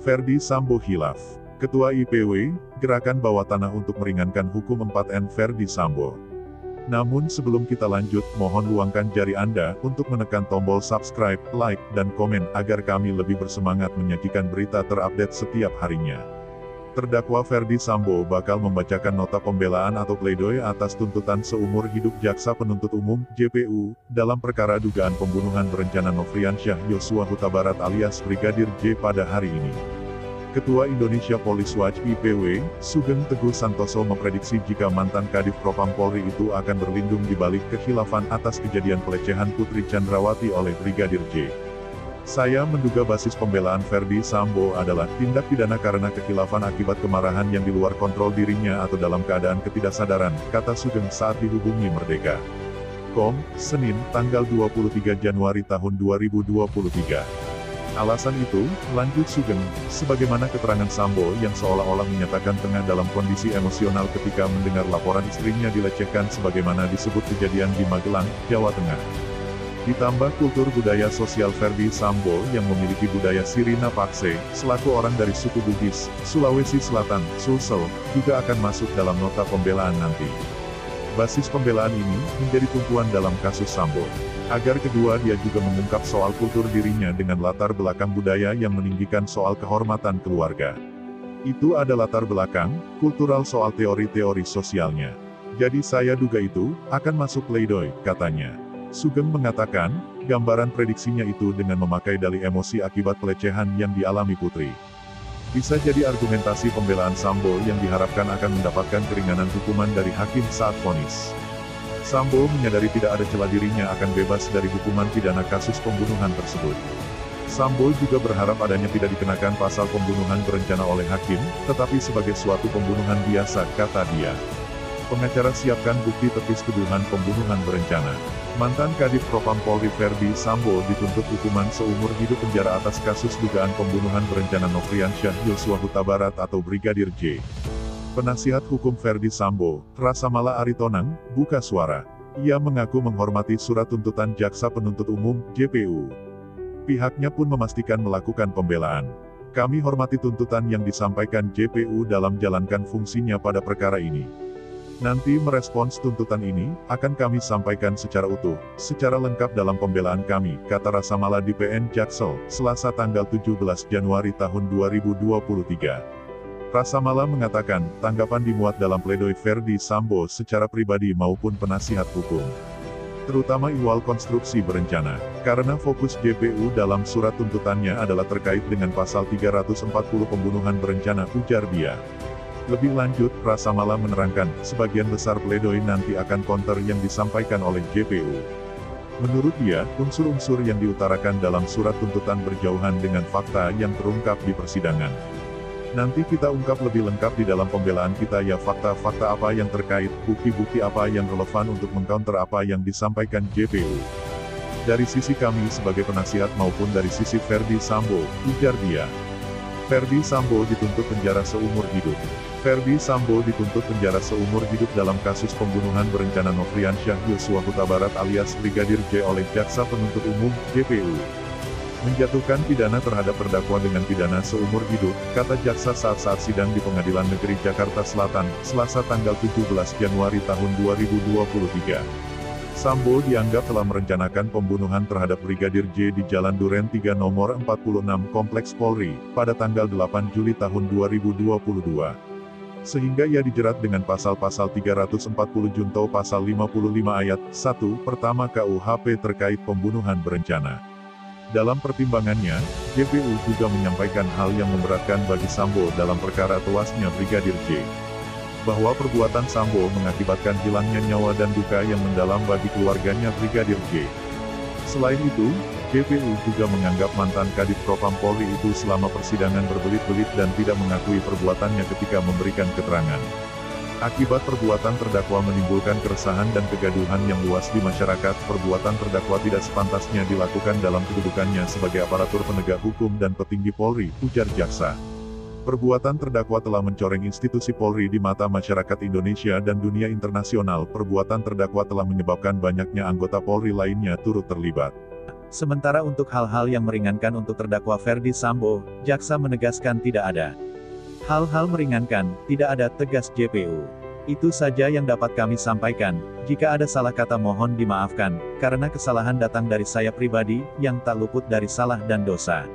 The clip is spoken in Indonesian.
Ferdi Sambo hilaf. Ketua IPW, Gerakan Bawah Tanah untuk Meringankan Hukum 4N Ferdi Sambo. Namun sebelum kita lanjut, mohon luangkan jari Anda untuk menekan tombol subscribe, like, dan komen agar kami lebih bersemangat menyajikan berita terupdate setiap harinya. Terdakwa Ferdi Sambo bakal membacakan nota pembelaan atau pledoi atas tuntutan seumur hidup Jaksa Penuntut Umum, JPU, dalam perkara dugaan pembunuhan berencana Nofriansyah Yosua Huta Barat alias Brigadir J pada hari ini. Ketua Indonesia Police Watch (IPW), Sugeng Teguh Santoso memprediksi jika mantan Kadif Propam Polri itu akan berlindung di balik kekhilafan atas kejadian pelecehan Putri Chandrawati oleh Brigadir J. Saya menduga basis pembelaan Ferdi Sambo adalah tindak pidana karena kekhilafan akibat kemarahan yang di luar kontrol dirinya atau dalam keadaan ketidaksadaran, kata Sugeng saat dihubungi Merdeka.com, Senin, tanggal 23 Januari tahun 2023. Alasan itu, lanjut Sugeng, sebagaimana keterangan Sambo yang seolah-olah menyatakan tengah dalam kondisi emosional ketika mendengar laporan istrinya dilecehkan sebagaimana disebut kejadian di Magelang, Jawa Tengah. Ditambah kultur budaya sosial Ferdi Sambo yang memiliki budaya Sirina Pakse, selaku orang dari suku Bugis, Sulawesi Selatan, Sulsel, juga akan masuk dalam nota pembelaan nanti. Basis pembelaan ini menjadi tumpuan dalam kasus Sambo. Agar kedua dia juga mengungkap soal kultur dirinya dengan latar belakang budaya yang meninggikan soal kehormatan keluarga. Itu ada latar belakang kultural soal teori-teori sosialnya. Jadi saya duga itu akan masuk pledoi, katanya. Sugeng mengatakan, gambaran prediksinya itu dengan memakai dalih emosi akibat pelecehan yang dialami Putri. Bisa jadi argumentasi pembelaan Sambo yang diharapkan akan mendapatkan keringanan hukuman dari hakim saat vonis. Sambo menyadari tidak ada celah dirinya akan bebas dari hukuman pidana kasus pembunuhan tersebut. Sambo juga berharap adanya tidak dikenakan pasal pembunuhan berencana oleh hakim, tetapi sebagai suatu pembunuhan biasa, kata dia. Pengacara siapkan bukti tepis tuduhan pembunuhan berencana. Mantan Kadif Propam Polri Ferdi Sambo dituntut hukuman seumur hidup penjara atas kasus dugaan pembunuhan berencana Nofriansyah Yosua Huta Barat atau Brigadir J. Penasihat hukum Ferdi Sambo, Rasamala Aritonang, buka suara. Ia mengaku menghormati surat tuntutan Jaksa Penuntut Umum, JPU. Pihaknya pun memastikan melakukan pembelaan. Kami hormati tuntutan yang disampaikan JPU dalam jalankan fungsinya pada perkara ini. Nanti merespons tuntutan ini, akan kami sampaikan secara utuh, secara lengkap dalam pembelaan kami, kata Rasamala di PN Jaksel, Selasa tanggal 17 Januari tahun 2023. Rasamala mengatakan, tanggapan dimuat dalam pledoi Ferdi Sambo secara pribadi maupun penasihat hukum. Terutama iwal konstruksi berencana. Karena fokus JPU dalam surat tuntutannya adalah terkait dengan pasal 340 pembunuhan berencana, ujar dia. Lebih lanjut, Rasamala menerangkan, sebagian besar pledoi nanti akan counter yang disampaikan oleh JPU. Menurut dia, unsur-unsur yang diutarakan dalam surat tuntutan berjauhan dengan fakta yang terungkap di persidangan. Nanti kita ungkap lebih lengkap di dalam pembelaan kita ya fakta-fakta apa yang terkait, bukti-bukti apa yang relevan untuk mengcounter apa yang disampaikan JPU. Dari sisi kami sebagai penasihat maupun dari sisi Ferdi Sambo, ujar dia. Ferdi Sambo dituntut penjara seumur hidup. Ferdi Sambo dituntut penjara seumur hidup dalam kasus pembunuhan berencana Nofriansyah Yosua Huta Barat alias Brigadir J oleh Jaksa Penuntut Umum, JPU. Menjatuhkan pidana terhadap terdakwa dengan pidana seumur hidup, kata jaksa saat sidang di Pengadilan Negeri Jakarta Selatan, Selasa tanggal 17 Januari tahun 2023. Sambo dianggap telah merencanakan pembunuhan terhadap Brigadir J di Jalan Duren 3 nomor 46 Kompleks Polri, pada tanggal 8 Juli tahun 2022. Sehingga ia dijerat dengan pasal-pasal 340 junto pasal 55 ayat 1 pertama KUHP terkait pembunuhan berencana. Dalam pertimbangannya, JPU juga menyampaikan hal yang memberatkan bagi Sambo dalam perkara tewasnya Brigadir J. Bahwa perbuatan Sambo mengakibatkan hilangnya nyawa dan duka yang mendalam bagi keluarganya Brigadir J. Selain itu, JPU juga menganggap mantan Kadif Propam Polri itu selama persidangan berbelit-belit dan tidak mengakui perbuatannya ketika memberikan keterangan. Akibat perbuatan terdakwa menimbulkan keresahan dan kegaduhan yang luas di masyarakat, perbuatan terdakwa tidak sepantasnya dilakukan dalam kedudukannya sebagai aparatur penegak hukum dan petinggi Polri, ujar jaksa. Perbuatan terdakwa telah mencoreng institusi Polri di mata masyarakat Indonesia dan dunia internasional. Perbuatan terdakwa telah menyebabkan banyaknya anggota Polri lainnya turut terlibat. Sementara untuk hal-hal yang meringankan untuk terdakwa Ferdi Sambo, jaksa menegaskan tidak ada. Hal-hal meringankan, tidak ada, tegas JPU. Itu saja yang dapat kami sampaikan. Jika ada salah kata mohon dimaafkan, karena kesalahan datang dari saya pribadi, yang tak luput dari salah dan dosa.